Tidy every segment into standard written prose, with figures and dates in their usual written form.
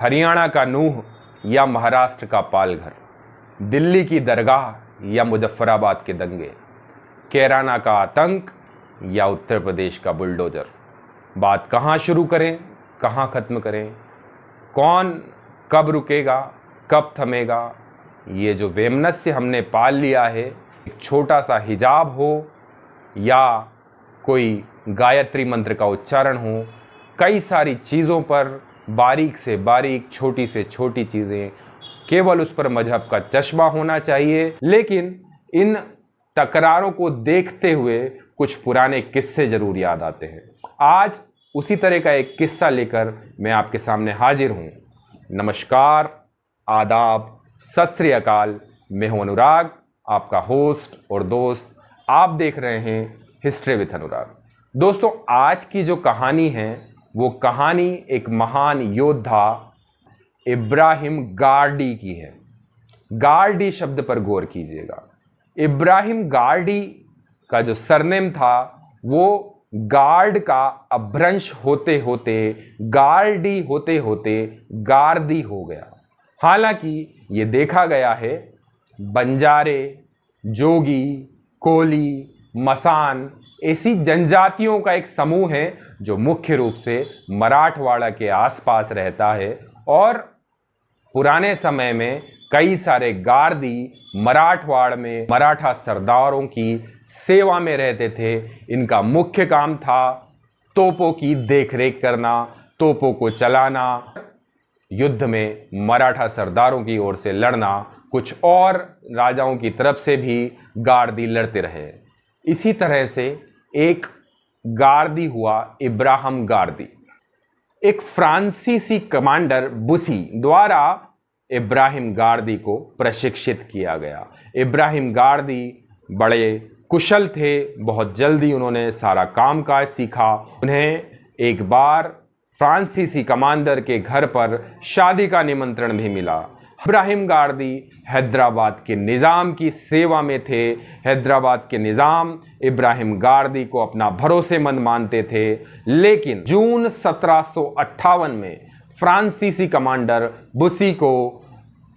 हरियाणा का नूह या महाराष्ट्र का पालघर, दिल्ली की दरगाह या मुजफ्फराबाद के दंगे, कैराना का आतंक या उत्तर प्रदेश का बुलडोजर। बात कहाँ शुरू करें, कहाँ ख़त्म करें, कौन कब रुकेगा, कब थमेगा। ये जो वैमनस्य हमने पाल लिया है, एक छोटा सा हिजाब हो या कोई गायत्री मंत्र का उच्चारण हो, कई सारी चीज़ों पर बारीक से बारीक, छोटी से छोटी चीज़ें, केवल उस पर मजहब का चश्मा होना चाहिए। लेकिन इन तकरारों को देखते हुए कुछ पुराने किस्से जरूर याद आते हैं। आज उसी तरह का एक किस्सा लेकर मैं आपके सामने हाजिर हूँ। नमस्कार, आदाब, सत श्री अकाल। मैं हूँ अनुराग, आपका होस्ट और दोस्त। आप देख रहे हैं हिस्ट्री विथ अनुराग। दोस्तों, आज की जो कहानी है वो कहानी एक महान योद्धा इब्राहिम गारडी की है। गारडी शब्द पर गौर कीजिएगा। इब्राहिम गारडी का जो सरनेम था वो गार्ड का अपभ्रंश होते होते गारडी होते होते गारदी हो गया। हालांकि ये देखा गया है बंजारे, जोगी, कोली, मसान ऐसी जनजातियों का एक समूह है जो मुख्य रूप से मराठवाड़ा के आसपास रहता है। और पुराने समय में कई सारे गारदी मराठवाड़ में मराठा सरदारों की सेवा में रहते थे। इनका मुख्य काम था तोपों की देखरेख करना, तोपों को चलाना, युद्ध में मराठा सरदारों की ओर से लड़ना। कुछ और राजाओं की तरफ से भी गारदी लड़ते रहे। इसी तरह से एक गारदी हुआ इब्राहिम गारदी। एक फ्रांसीसी कमांडर बुसी द्वारा इब्राहिम गारदी को प्रशिक्षित किया गया। इब्राहिम गारदी बड़े कुशल थे, बहुत जल्दी उन्होंने सारा कामकाज सीखा। उन्हें एक बार फ्रांसीसी कमांडर के घर पर शादी का निमंत्रण भी मिला। इब्राहिम गारदी हैदराबाद के निज़ाम की सेवा में थे। हैदराबाद के निज़ाम इब्राहिम गारदी को अपना भरोसेमंद मानते थे। लेकिन जून 1758 में फ्रांसीसी कमांडर बुसी को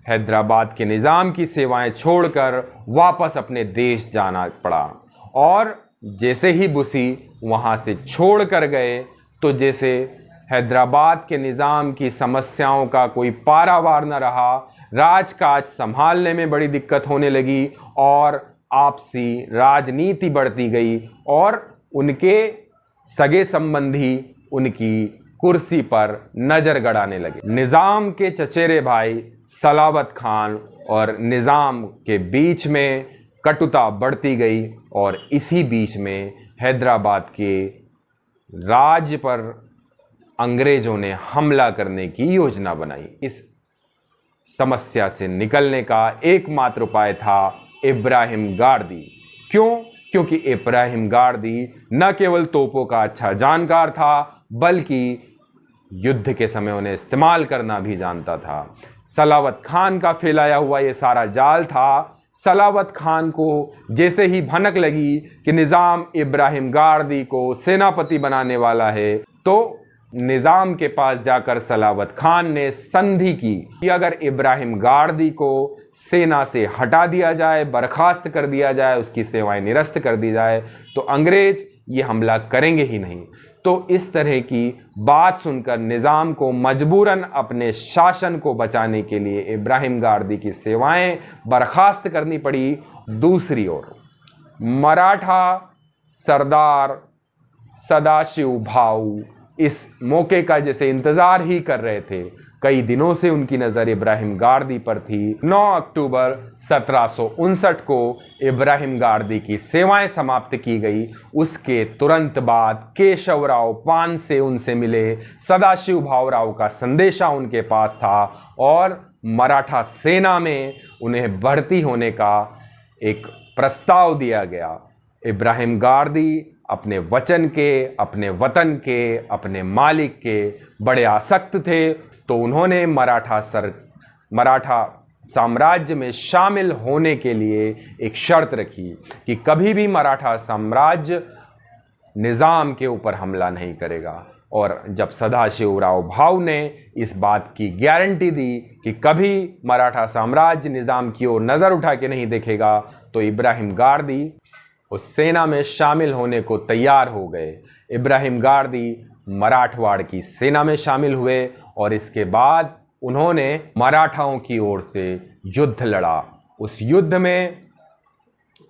हैदराबाद के निज़ाम की सेवाएं छोड़कर वापस अपने देश जाना पड़ा। और जैसे ही बुसी वहां से छोड़कर गए तो जैसे हैदराबाद के निज़ाम की समस्याओं का कोई पारावार न रहा, राजकाज संभालने में बड़ी दिक्कत होने लगी और आपसी राजनीति बढ़ती गई और उनके सगे संबंधी उनकी कुर्सी पर नज़र गड़ाने लगे। निज़ाम के चचेरे भाई सलावत खान और निज़ाम के बीच में कटुता बढ़ती गई और इसी बीच में हैदराबाद के राज्य पर अंग्रेजों ने हमला करने की योजना बनाई। इस समस्या से निकलने का एकमात्र उपाय था इब्राहिम गारदी। क्यों? क्योंकि इब्राहिम गारदी न केवल तोपों का अच्छा जानकार था बल्कि युद्ध के समय उन्हें इस्तेमाल करना भी जानता था। सलावत खान का फैलाया हुआ ये सारा जाल था। सलावत खान को जैसे ही भनक लगी कि निज़ाम इब्राहिम गारदी को सेनापति बनाने वाला है तो निज़ाम के पास जाकर सलावत खान ने संधि की कि अगर इब्राहिम गारदी को सेना से हटा दिया जाए, बर्खास्त कर दिया जाए, उसकी सेवाएं निरस्त कर दी जाए तो अंग्रेज ये हमला करेंगे ही नहीं। तो इस तरह की बात सुनकर निज़ाम को मजबूरन अपने शासन को बचाने के लिए इब्राहिम गारदी की सेवाएं बर्खास्त करनी पड़ी। दूसरी ओर मराठा सरदार सदाशिव भाऊ इस मौके का जैसे इंतजार ही कर रहे थे। कई दिनों से उनकी नज़र इब्राहिम गारदी पर थी। 9 अक्टूबर 1759 को इब्राहिम गारदी की सेवाएं समाप्त की गई। उसके तुरंत बाद केशवराव पानसे उनसे मिले। सदाशिव भाऊराव का संदेशा उनके पास था और मराठा सेना में उन्हें भर्ती होने का एक प्रस्ताव दिया गया। इब्राहिम गारदी अपने वचन के, अपने वतन के, अपने मालिक के बड़े आसक्त थे। तो उन्होंने मराठा साम्राज्य में शामिल होने के लिए एक शर्त रखी कि कभी भी मराठा साम्राज्य निज़ाम के ऊपर हमला नहीं करेगा। और जब सदाशिवराव भाऊ ने इस बात की गारंटी दी कि कभी मराठा साम्राज्य निज़ाम की ओर नज़र उठा के नहीं देखेगा, तो इब्राहिम गारदी उस सेना में शामिल होने को तैयार हो गए। इब्राहिम गारदी मराठवाड़ की सेना में शामिल हुए और इसके बाद उन्होंने मराठाओं की ओर से युद्ध लड़ा। उस युद्ध में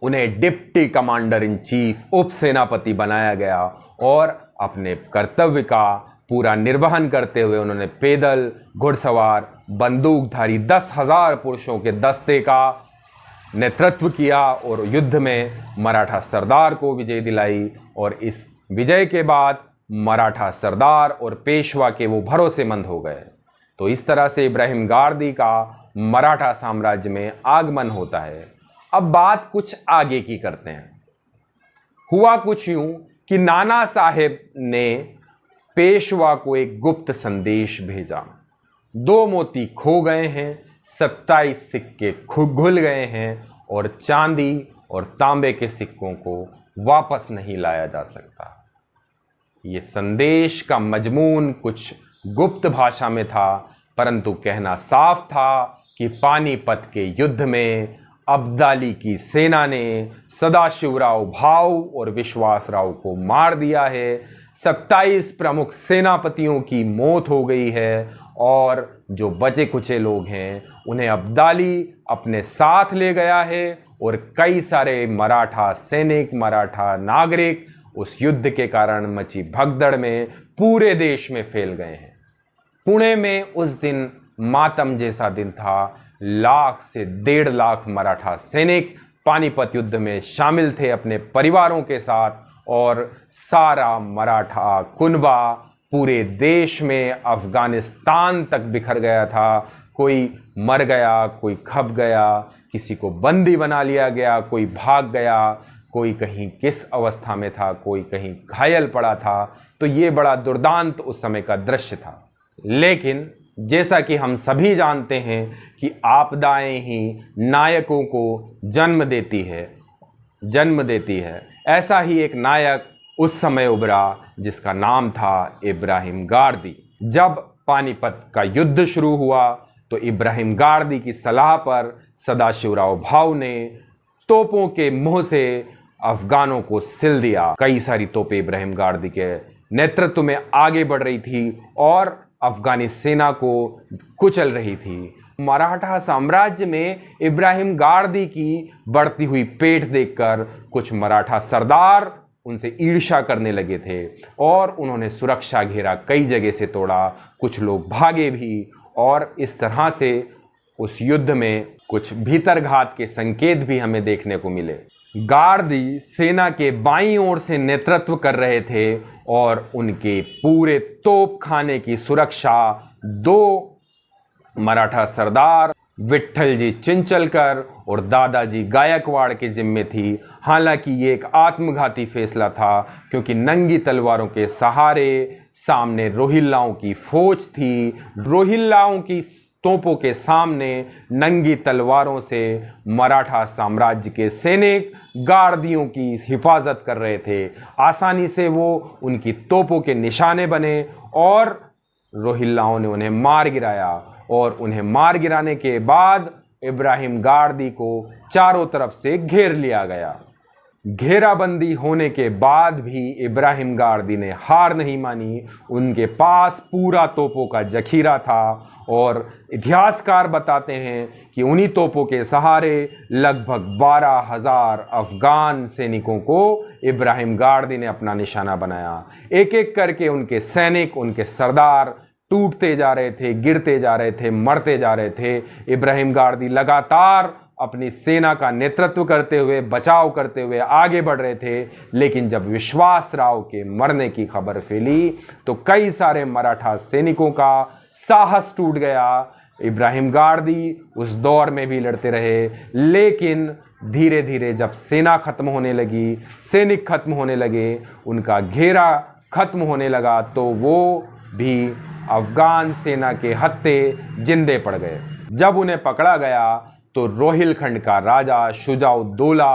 उन्हें डिप्टी कमांडर इन चीफ उप सेनापति बनाया गया और अपने कर्तव्य का पूरा निर्वहन करते हुए उन्होंने पैदल, घुड़सवार, बंदूकधारी 10,000 पुरुषों के दस्ते का नेतृत्व किया और युद्ध में मराठा सरदार को विजय दिलाई। और इस विजय के बाद मराठा सरदार और पेशवा के वो भरोसेमंद हो गए। तो इस तरह से इब्राहिम गारदी का मराठा साम्राज्य में आगमन होता है। अब बात कुछ आगे की करते हैं। हुआ कुछ यूं कि नाना साहेब ने पेशवा को एक गुप्त संदेश भेजा। 2 मोती खो गए हैं, 27 सिक्के घुल गए हैं और चांदी और तांबे के सिक्कों को वापस नहीं लाया जा सकता। ये संदेश का मजमून कुछ गुप्त भाषा में था, परंतु कहना साफ था कि पानीपत के युद्ध में अब्दाली की सेना ने सदाशिवराव भाऊ और विश्वासराव को मार दिया है। 27 प्रमुख सेनापतियों की मौत हो गई है और जो बचे कुचे लोग हैं उन्हें अब्दाली अपने साथ ले गया है और कई सारे मराठा सैनिक, मराठा नागरिक उस युद्ध के कारण मची भगदड़ में पूरे देश में फैल गए हैं। पुणे में उस दिन मातम जैसा दिन था। 1 लाख से 1.5 लाख मराठा सैनिक पानीपत युद्ध में शामिल थे अपने परिवारों के साथ और सारा मराठा कुनबा पूरे देश में अफगानिस्तान तक बिखर गया था। कोई मर गया, कोई खप गया, किसी को बंदी बना लिया गया, कोई भाग गया, कोई कहीं किस अवस्था में था, कोई कहीं घायल पड़ा था। तो ये बड़ा दुर्दांत उस समय का दृश्य था। लेकिन जैसा कि हम सभी जानते हैं कि आपदाएं ही नायकों को जन्म देती है, ऐसा ही एक नायक उस समय उभरा जिसका नाम था इब्राहिम गारदी। जब पानीपत का युद्ध शुरू हुआ तो इब्राहिम गारदी की सलाह पर सदाशिवराव भाऊ ने तोपों के मुंह से अफगानों को सिल दिया। कई सारी तोपें इब्राहिम गारदी के नेतृत्व में आगे बढ़ रही थी और अफगानी सेना को कुचल रही थी। मराठा साम्राज्य में इब्राहिम गारदी की बढ़ती हुई पेठ देखकर कुछ मराठा सरदार उनसे ईर्ष्या करने लगे थे और उन्होंने सुरक्षा घेरा कई जगह से तोड़ा। कुछ लोग भागे भी और इस तरह से उस युद्ध में कुछ भीतरघात के संकेत भी हमें देखने को मिले। गारदी सेना के बाईं ओर से नेतृत्व कर रहे थे और उनके पूरे तोपखाने की सुरक्षा 2 मराठा सरदार विट्ठल जी चिंचलकर और दादाजी गायकवाड़ के जिम्मे थी। हालांकि ये एक आत्मघाती फैसला था क्योंकि नंगी तलवारों के सहारे सामने रोहिल्लाओं की फौज थी। रोहिल्लाओं की तोपों के सामने नंगी तलवारों से मराठा साम्राज्य के सैनिक गारदियों की हिफाजत कर रहे थे। आसानी से वो उनकी तोपों के निशाने बने और रोहिल्लाओं ने उन्हें मार गिराया और उन्हें मार गिराने के बाद इब्राहिम गारदी को चारों तरफ से घेर लिया गया। घेराबंदी होने के बाद भी इब्राहिम गारदी ने हार नहीं मानी। उनके पास पूरा तोपों का जखीरा था और इतिहासकार बताते हैं कि उन्हीं तोपों के सहारे लगभग 12,000 अफगान सैनिकों को इब्राहिम गारदी ने अपना निशाना बनाया। एक एक करके उनके सैनिक, उनके सरदार टूटते जा रहे थे, गिरते जा रहे थे, मरते जा रहे थे। इब्राहिम गारदी लगातार अपनी सेना का नेतृत्व करते हुए, बचाव करते हुए आगे बढ़ रहे थे। लेकिन जब विश्वासराव के मरने की खबर फैली तो कई सारे मराठा सैनिकों का साहस टूट गया। इब्राहिम गारदी उस दौर में भी लड़ते रहे, लेकिन धीरे धीरे जब सेना खत्म होने लगी, सैनिक खत्म होने लगे, उनका घेरा खत्म होने लगा, तो वो भी अफगान सेना के हत्थे जिंदे पड़ गए। जब उन्हें पकड़ा गया तो रोहिलखंड का राजा शुजाउद्दौला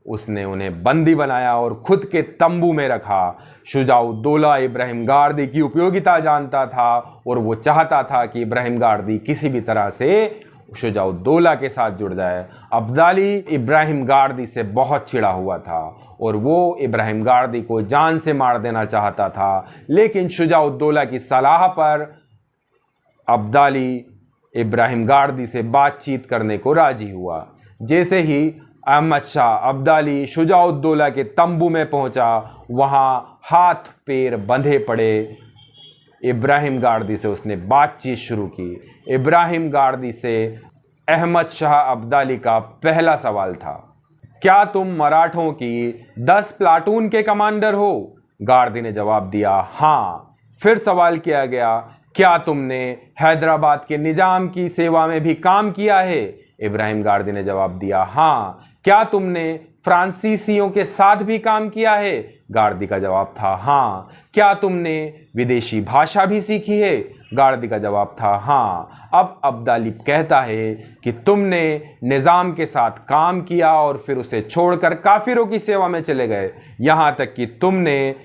उसने उन्हें बंदी बनाया और खुद के तंबू में रखा। शुजाउद्दौला इब्राहिम गारदी की उपयोगिता जानता था और वो चाहता था कि इब्राहिम गारदी किसी भी तरह से शुजाउद्दौला के साथ जुड़ जाए। अब्दाली इब्राहिम गारदी से बहुत चिढ़ा हुआ था और वो इब्राहिम गारदी को जान से मार देना चाहता था, लेकिन शुजाउद्दौला की सलाह पर अब्दाली इब्राहिम गारदी से बातचीत करने को राजी हुआ। जैसे ही अहमद शाह अब्दाली शुजाउद्दौला के तंबू में पहुंचा, वहां हाथ पैर बंधे पड़े इब्राहिम गारदी से उसने बातचीत शुरू की। इब्राहिम गारदी से अहमद शाह अब्दाली का पहला सवाल था, क्या तुम मराठों की 10 प्लाटून के कमांडर हो? गारदी ने जवाब दिया, हाँ। फिर सवाल किया गया, क्या तुमने हैदराबाद के निजाम की सेवा में भी काम किया है? इब्राहिम गारदी ने जवाब दिया, हाँ। क्या तुमने फ्रांसीसियों के साथ भी काम किया है? गारदी का जवाब था, हाँ। क्या तुमने विदेशी भाषा भी सीखी है? गारदी का जवाब था, हाँ। अब अब्दाली कहता है कि तुमने निजाम के साथ काम किया और फिर उसे छोड़कर काफिरों की सेवा में चले गए, यहां तक कि तुमने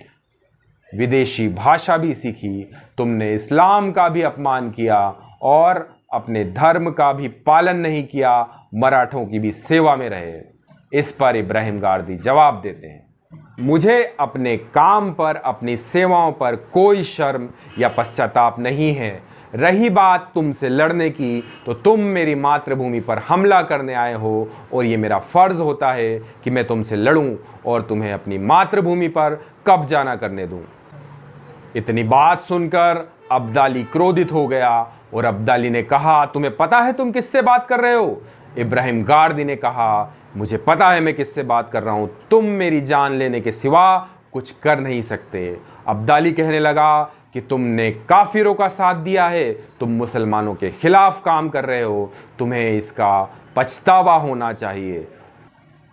विदेशी भाषा भी सीखी, तुमने इस्लाम का भी अपमान किया और अपने धर्म का भी पालन नहीं किया, मराठों की भी सेवा में रहे। इस पर इब्राहिम गारदी जवाब देते हैं, मुझे अपने काम पर, अपनी सेवाओं पर कोई शर्म या पश्चाताप नहीं है। रही बात तुमसे लड़ने की, तो तुम मेरी मातृभूमि पर हमला करने आए हो और ये मेरा फर्ज होता है कि मैं तुमसे लड़ूं और तुम्हें अपनी मातृभूमि पर कब्जा ना करने दूं। इतनी बात सुनकर अब्दाली क्रोधित हो गया और अब्दाली ने कहा, तुम्हें पता है तुम किससे बात कर रहे हो? इब्राहिम गारदी ने कहा, मुझे पता है मैं किससे बात कर रहा हूं, तुम मेरी जान लेने के सिवा कुछ कर नहीं सकते। अब्दाली कहने लगा कि तुमने काफिरों का साथ दिया है, तुम मुसलमानों के खिलाफ काम कर रहे हो, तुम्हें इसका पछतावा होना चाहिए।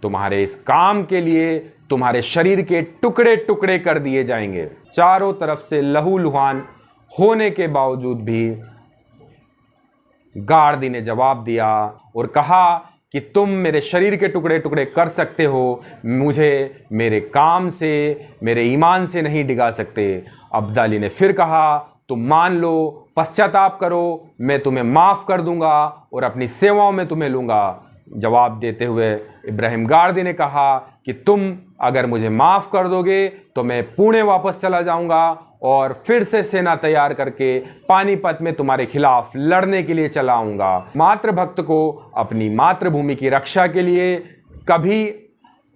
तुम्हारे इस काम के लिए तुम्हारे शरीर के टुकड़े टुकड़े कर दिए जाएंगे। चारों तरफ से लहूलुहान होने के बावजूद भी गारदी ने जवाब दिया और कहा कि तुम मेरे शरीर के टुकड़े टुकड़े कर सकते हो, मुझे मेरे काम से, मेरे ईमान से नहीं डिगा सकते। अब्दाली ने फिर कहा, तुम मान लो, पश्चाताप करो, मैं तुम्हें माफ़ कर दूंगा और अपनी सेवाओं में तुम्हें लूँगा। जवाब देते हुए इब्राहिम गारदी ने कहा कि तुम अगर मुझे माफ़ कर दोगे तो मैं पुणे वापस चला जाऊंगा और फिर से सेना तैयार करके पानीपत में तुम्हारे खिलाफ लड़ने के लिए चला आऊंगा। मातृभक्त को अपनी मातृभूमि की रक्षा के लिए कभी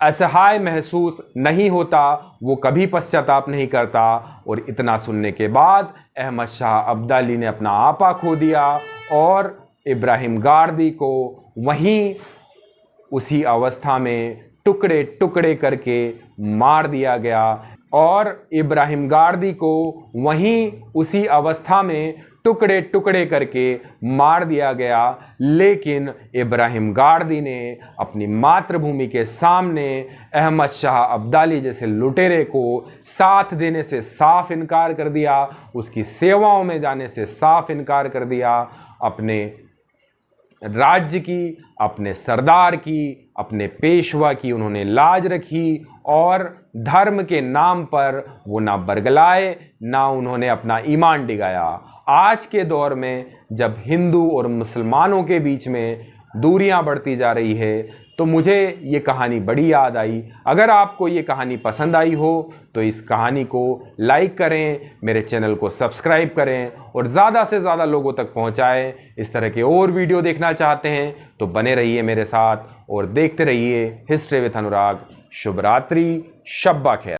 असहाय महसूस नहीं होता, वो कभी पश्चाताप नहीं करता। और इतना सुनने के बाद अहमद शाह अब्दाली ने अपना आपा खो दिया और इब्राहिम गारदी को वहीं उसी अवस्था में टुकड़े टुकड़े करके मार दिया गया और इब्राहिम गारदी को वहीं उसी अवस्था में टुकड़े टुकड़े करके मार दिया गया। लेकिन इब्राहिम गारदी ने अपनी मातृभूमि के सामने अहमद शाह अब्दाली जैसे लुटेरे को साथ देने से साफ इनकार कर दिया, उसकी सेवाओं में जाने से साफ इनकार कर दिया। अपने राज्य की, अपने सरदार की, अपने पेशवा की उन्होंने लाज रखी और धर्म के नाम पर वो ना बरगलाए, ना उन्होंने अपना ईमान डिगाया। आज के दौर में जब हिंदू और मुसलमानों के बीच में दूरियां बढ़ती जा रही है, तो मुझे ये कहानी बड़ी याद आई। अगर आपको ये कहानी पसंद आई हो तो इस कहानी को लाइक करें, मेरे चैनल को सब्सक्राइब करें और ज़्यादा से ज़्यादा लोगों तक पहुंचाएं। इस तरह के और वीडियो देखना चाहते हैं तो बने रहिए मेरे साथ और देखते रहिए हिस्ट्री विद अनुराग। शुभ रात्रि, शब्बा खैर।